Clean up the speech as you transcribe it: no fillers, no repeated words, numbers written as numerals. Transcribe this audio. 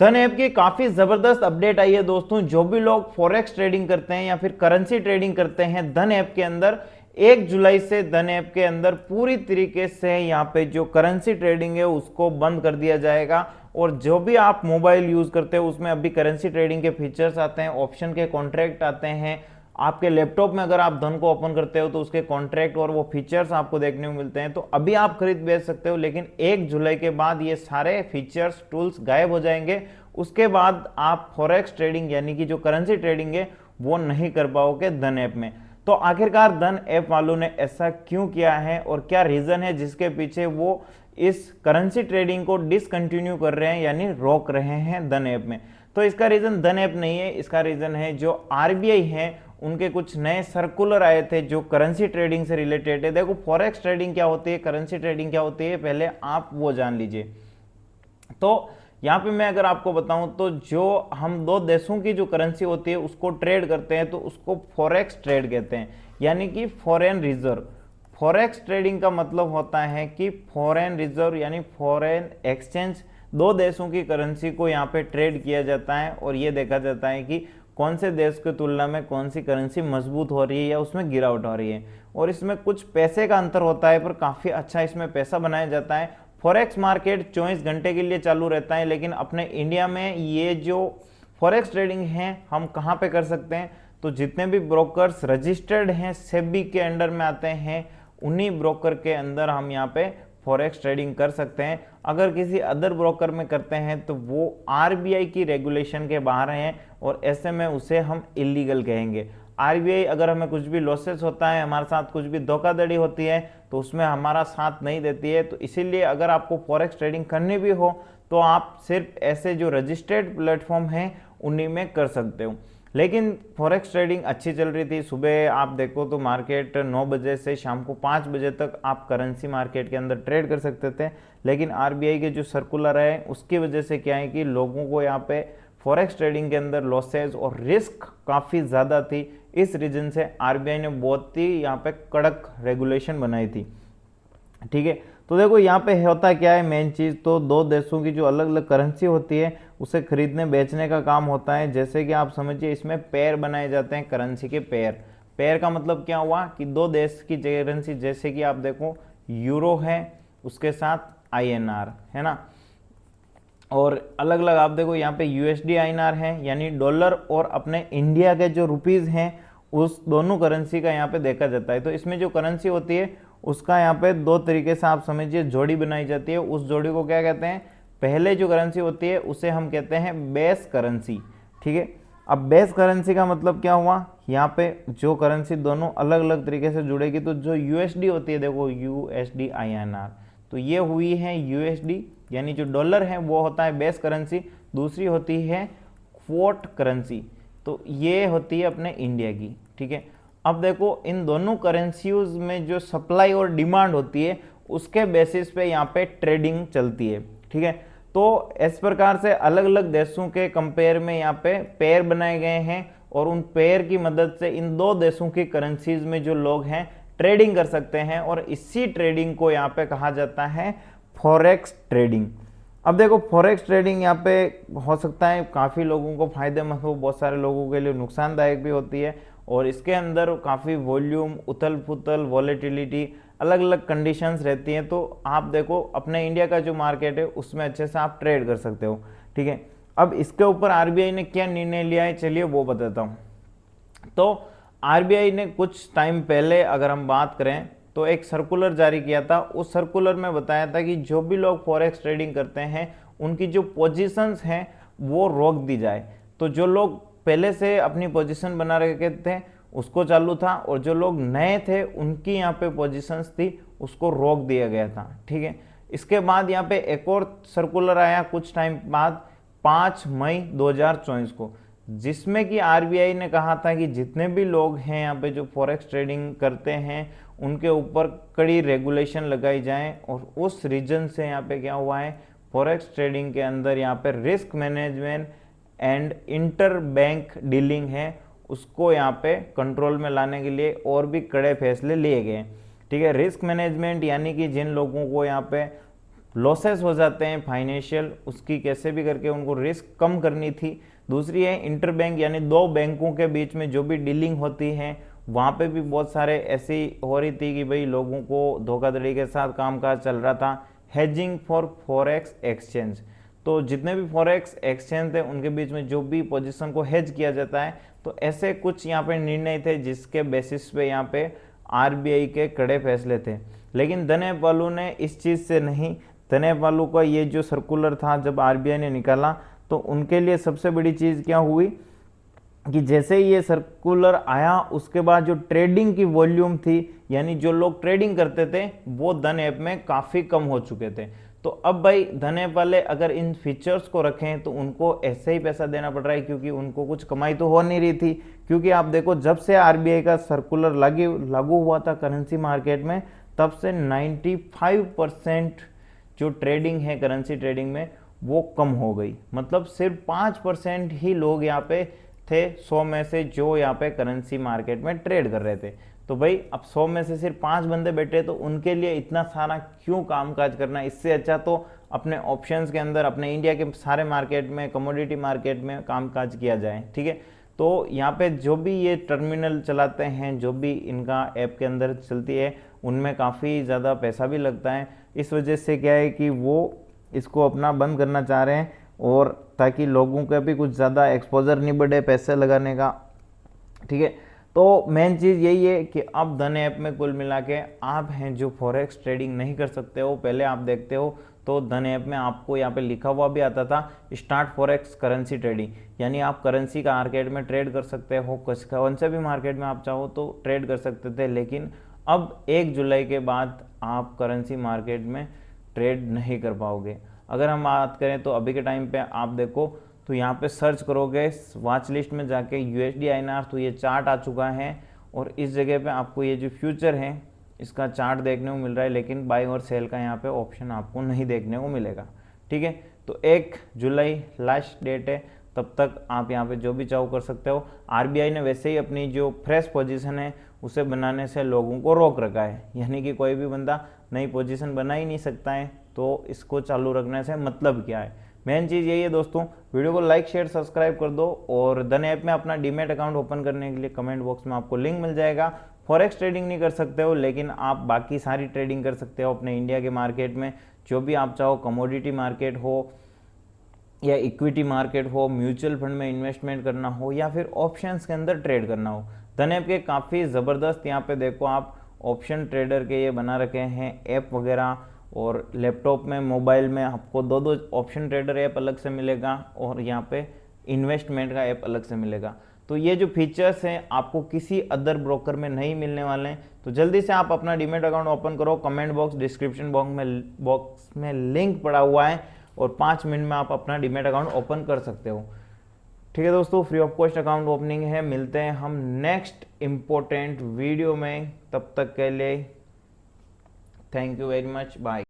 धन ऐप की काफी जबरदस्त अपडेट आई है दोस्तों। जो भी लोग फॉरेक्स ट्रेडिंग करते हैं या फिर करेंसी ट्रेडिंग करते हैं धन ऐप के अंदर, 1 जुलाई से धन ऐप के अंदर पूरी तरीके से यहाँ पे जो करेंसी ट्रेडिंग है उसको बंद कर दिया जाएगा। और जो भी आप मोबाइल यूज करते हो उसमें अभी करेंसी ट्रेडिंग के फीचर्स आते हैं, ऑप्शन के कॉन्ट्रैक्ट आते हैं। आपके लैपटॉप में अगर आप धन को ओपन करते हो तो उसके कॉन्ट्रैक्ट और वो फीचर्स आपको देखने को मिलते हैं। तो अभी आप खरीद बेच सकते हो, लेकिन 1 जुलाई के बाद ये सारे फीचर्स टूल्स गायब हो जाएंगे। उसके बाद आप फॉरेक्स ट्रेडिंग यानी कि जो करेंसी ट्रेडिंग है वो नहीं कर पाओगे धन ऐप में। तो आखिरकार धन ऐप वालों ने ऐसा क्यों किया है और क्या रीजन है जिसके पीछे वो इस करेंसी ट्रेडिंग को डिसकंटिन्यू कर रहे हैं यानी रोक रहे हैं धन ऐप में। तो इसका रीजन धन ऐप नहीं है, इसका रीजन है जो आरबीआई है उनके कुछ नए सर्कुलर आए थे जो करेंसी ट्रेडिंग से रिलेटेड है। देखो फॉरेक्स ट्रेडिंग क्या होती है, करेंसी ट्रेडिंग क्या होती है, पहले आप वो जान लीजिए। तो यहाँ पे मैं अगर आपको बताऊं तो जो हम दो देशों की जो करेंसी होती है उसको ट्रेड करते हैं तो उसको फॉरेक्स ट्रेड कहते हैं, यानी कि फॉरेन रिजर्व। फॉरेक्स ट्रेडिंग का मतलब होता है कि फॉरेन रिजर्व यानी फॉरेन एक्सचेंज, दो देशों की करेंसी को यहाँ पे ट्रेड किया जाता है और ये देखा जाता है कि कौन से देश की तुलना में कौन सी करेंसी मजबूत हो रही है या उसमें गिरावट हो रही है। और इसमें कुछ पैसे का अंतर होता है पर काफ़ी अच्छा इसमें पैसा बनाया जाता है। फॉरेक्स मार्केट 24 घंटे के लिए चालू रहता है, लेकिन अपने इंडिया में ये जो फॉरेक्स ट्रेडिंग है हम कहाँ पे कर सकते हैं, तो जितने भी ब्रोकर्स रजिस्टर्ड हैं सेबी के अंडर में आते हैं उन्हीं ब्रोकर के अंदर हम यहाँ पे फॉरेक्स ट्रेडिंग कर सकते हैं। अगर किसी अदर ब्रोकर में करते हैं तो वो आरबीआई की रेगुलेशन के बाहर हैं और ऐसे में उसे हम इलीगल कहेंगे। आरबीआई अगर हमें कुछ भी लॉसेस होता है, हमारे साथ कुछ भी धोखाधड़ी होती है तो उसमें हमारा साथ नहीं देती है। तो इसीलिए अगर आपको फॉरेक्स ट्रेडिंग करनी भी हो तो आप सिर्फ ऐसे जो रजिस्टर्ड प्लेटफॉर्म हैं उन्हीं में कर सकते हो। लेकिन फॉरेक्स ट्रेडिंग अच्छी चल रही थी। सुबह आप देखो तो मार्केट 9 बजे से शाम को 5 बजे तक आप करेंसी मार्केट के अंदर ट्रेड कर सकते थे। लेकिन आरबीआई के जो सर्कुलर है उसकी वजह से क्या है कि लोगों को यहाँ पे फॉरेक्स ट्रेडिंग के अंदर लॉसेज और रिस्क काफ़ी ज़्यादा थी। इस रीजन से आरबीआई ने बहुत ही यहाँ पे कड़क रेगुलेशन बनाई थी। ठीक है, तो देखो यहाँ पे होता क्या है, मेन चीज़ तो दो देशों की जो अलग अलग करेंसी होती है उसे खरीदने बेचने का काम होता है। जैसे कि आप समझिए इसमें पेयर बनाए जाते हैं, करेंसी के पेयर। पेयर का मतलब क्या हुआ कि दो देश की करेंसी, जैसे कि आप देखो यूरो है उसके साथ आईएनआर है ना, और अलग अलग आप देखो यहाँ पे यूएसडी आईएनआर है यानी डॉलर, और अपने इंडिया के जो रुपीज़ हैं उस दोनों करेंसी का यहाँ पे देखा जाता है। तो इसमें जो करेंसी होती है उसका यहाँ पे दो तरीके से आप समझिए जोड़ी बनाई जाती है। उस जोड़ी को क्या कहते हैं, पहले जो करेंसी होती है उसे हम कहते हैं बेस करेंसी। ठीक है, अब बेस करेंसी का मतलब क्या हुआ, यहाँ पे जो करेंसी दोनों अलग अलग तरीके से जुड़ेगी। तो जो यूएसडी होती है, देखो यूएसडी आईएनआर, तो ये हुई है यूएसडी यानी जो डॉलर है वो होता है बेस करेंसी। दूसरी होती है क्वोट करेंसी, तो ये होती है अपने इंडिया की। ठीक है, अब देखो इन दोनों करेंसीज में जो सप्लाई और डिमांड होती है उसके बेसिस पे यहाँ पे ट्रेडिंग चलती है। ठीक है, तो इस प्रकार से अलग अलग देशों के कंपेयर में यहाँ पे पेयर बनाए गए हैं और उन पेयर की मदद से इन दो देशों की करेंसीज में जो लोग हैं ट्रेडिंग कर सकते हैं और इसी ट्रेडिंग को यहाँ पे कहा जाता है फॉरेक्स ट्रेडिंग। अब देखो फॉरेक्स ट्रेडिंग यहाँ पे हो सकता है काफ़ी लोगों को फायदेमंद हो, बहुत सारे लोगों के लिए नुकसानदायक भी होती है। और इसके अंदर काफ़ी वॉल्यूम, उथल पुथल, वॉलेटिलिटी, अलग अलग कंडीशंस रहती हैं। तो आप देखो अपने इंडिया का जो मार्केट है उसमें अच्छे से आप ट्रेड कर सकते हो। ठीक है, अब इसके ऊपर आरबीआई ने क्या निर्णय लिया है चलिए वो बताता हूँ। तो आरबीआई ने कुछ टाइम पहले अगर हम बात करें तो एक सर्कुलर जारी किया था। उस सर्कुलर में बताया था कि जो भी लोग फॉरेक्स ट्रेडिंग करते हैं उनकी जो पोजीशंस हैं वो रोक दी जाए। तो जो लोग पहले से अपनी पोजीशन बना रखे थे उसको चालू था, और जो लोग नए थे उनकी यहाँ पे पोजीशंस थी उसको रोक दिया गया था। ठीक है, इसके बाद यहाँ पे एक और सर्कुलर आया कुछ टाइम बाद 5 मई 2024 को, जिसमें कि आरबीआई ने कहा था कि जितने भी लोग हैं यहाँ पे जो फॉरेक्स ट्रेडिंग करते हैं उनके ऊपर कड़ी रेगुलेशन लगाई जाए। और उस रीजन से यहाँ पे क्या हुआ है, फॉरेक्स ट्रेडिंग के अंदर यहाँ पे risk management and inter bank dealing है उसको यहाँ पे कंट्रोल में लाने के लिए और भी कड़े फैसले लिए गए। ठीक है, रिस्क मैनेजमेंट यानी कि जिन लोगों को यहाँ पे लॉसेस हो जाते हैं फाइनेंशियल, उसकी कैसे भी करके उनको रिस्क कम करनी थी। दूसरी है इंटरबैंक, यानी दो बैंकों के बीच में जो भी डीलिंग होती है वहाँ पे भी बहुत सारे ऐसी हो रही थी कि भाई लोगों को धोखाधड़ी के साथ कामकाज चल रहा था। हेजिंग फॉर फॉरेक्स एक्सचेंज, तो जितने भी फॉरेक्स एक्सचेंज थे उनके बीच में जो भी पोजीशन को हेज किया जाता है, तो ऐसे कुछ यहाँ पे निर्णय थे जिसके बेसिस पे यहाँ पे आरबीआई के कड़े फैसले थे। लेकिन धन ऐप वालों ने इस चीज़ से नहीं, धन ऐप वालों का ये जो सर्कुलर था जब आरबीआई ने निकाला तो उनके लिए सबसे बड़ी चीज़ क्या हुई कि जैसे ही ये सर्कुलर आया उसके बाद जो ट्रेडिंग की वॉल्यूम थी, यानी जो लोग ट्रेडिंग करते थे वो धन ऐप में काफ़ी कम हो चुके थे। तो अब भाई धन ऐप वाले अगर इन फीचर्स को रखें तो उनको ऐसे ही पैसा देना पड़ रहा है, क्योंकि उनको कुछ कमाई तो हो नहीं रही थी। क्योंकि आप देखो जब से आरबीआई का सर्कुलर लागू हुआ था करेंसी मार्केट में, तब से 95% जो ट्रेडिंग है करेंसी ट्रेडिंग में वो कम हो गई। मतलब सिर्फ 5% ही लोग यहाँ पे थे 100 में से जो यहाँ पे करेंसी मार्केट में ट्रेड कर रहे थे। तो भाई अब 100 में से सिर्फ 5 बंदे बैठे, तो उनके लिए इतना सारा क्यों कामकाज करना। इससे अच्छा तो अपने ऑप्शंस के अंदर अपने इंडिया के सारे मार्केट में, कमोडिटी मार्केट में कामकाज किया जाए। ठीक है, तो यहाँ पे जो भी ये टर्मिनल चलाते हैं, जो भी इनका ऐप के अंदर चलती है, उनमें काफ़ी ज़्यादा पैसा भी लगता है। इस वजह से क्या है कि वो इसको अपना बंद करना चाह रहे हैं, और ताकि लोगों का भी कुछ ज़्यादा एक्सपोजर नहीं बढ़े पैसे लगाने का। ठीक है, तो मेन चीज़ यही है कि अब धन ऐप में कुल मिला के आप हैं जो फॉरेक्स ट्रेडिंग नहीं कर सकते हो, पहले आप देखते हो तो धन ऐप में आपको यहाँ पे लिखा हुआ भी आता था स्टार्ट फॉरेक्स करेंसी ट्रेडिंग, यानी आप करेंसी का मार्केट में ट्रेड कर सकते हो, कौन से भी मार्केट में आप चाहो तो ट्रेड कर सकते थे। लेकिन अब 1 जुलाई के बाद आप करेंसी मार्केट में ट्रेड नहीं कर पाओगे। अगर हम बात करें तो अभी के टाइम पे आप देखो तो यहाँ पे सर्च करोगे वॉच लिस्ट में जाके USD INR, तो ये चार्ट आ चुका है, और इस जगह पे आपको ये जो फ्यूचर है इसका चार्ट देखने को मिल रहा है, लेकिन बाई और सेल का यहाँ पे ऑप्शन आपको नहीं देखने को मिलेगा। ठीक है, तो 1 जुलाई लास्ट डेट है, तब तक आप यहाँ पे जो भी चाहो कर सकते हो। आरबीआई ने वैसे ही अपनी जो फ्रेश पोजीशन है उसे बनाने से लोगों को रोक रखा है, यानी कि कोई भी बंदा नई पोजीशन बना ही नहीं सकता है, तो इसको चालू रखने से मतलब क्या है। मेन चीज़ यही है दोस्तों, वीडियो को लाइक शेयर सब्सक्राइब कर दो, और धन ऐप में अपना डीमैट अकाउंट ओपन करने के लिए कमेंट बॉक्स में आपको लिंक मिल जाएगा। फॉरेक्स ट्रेडिंग नहीं कर सकते हो, लेकिन आप बाकी सारी ट्रेडिंग कर सकते हो अपने इंडिया के मार्केट में, जो भी आप चाहो, कमोडिटी मार्केट हो या इक्विटी मार्केट हो, म्यूचुअल फंड में इन्वेस्टमेंट करना हो, या फिर ऑप्शंस के अंदर ट्रेड करना हो। धन ऐप के काफ़ी ज़बरदस्त यहाँ पे देखो आप ऑप्शन ट्रेडर के ये बना रखे हैं ऐप वगैरह, और लैपटॉप में, मोबाइल में आपको दो ऑप्शन ट्रेडर ऐप अलग से मिलेगा, और यहाँ पे इन्वेस्टमेंट का ऐप अलग से मिलेगा। तो ये जो फीचर्स हैं आपको किसी अदर ब्रोकर में नहीं मिलने वाले हैं। तो जल्दी से आप अपना डीमैट अकाउंट ओपन करो, कमेंट बॉक्स डिस्क्रिप्शन बॉक्स में लिंक पड़ा हुआ है, और 5 मिनट में आप अपना डीमैट अकाउंट ओपन कर सकते हो। ठीक है दोस्तों, free of cost account opening है। मिलते हैं हम नेक्स्ट इंपॉर्टेंट वीडियो में, तब तक के लिए thank you very much, bye.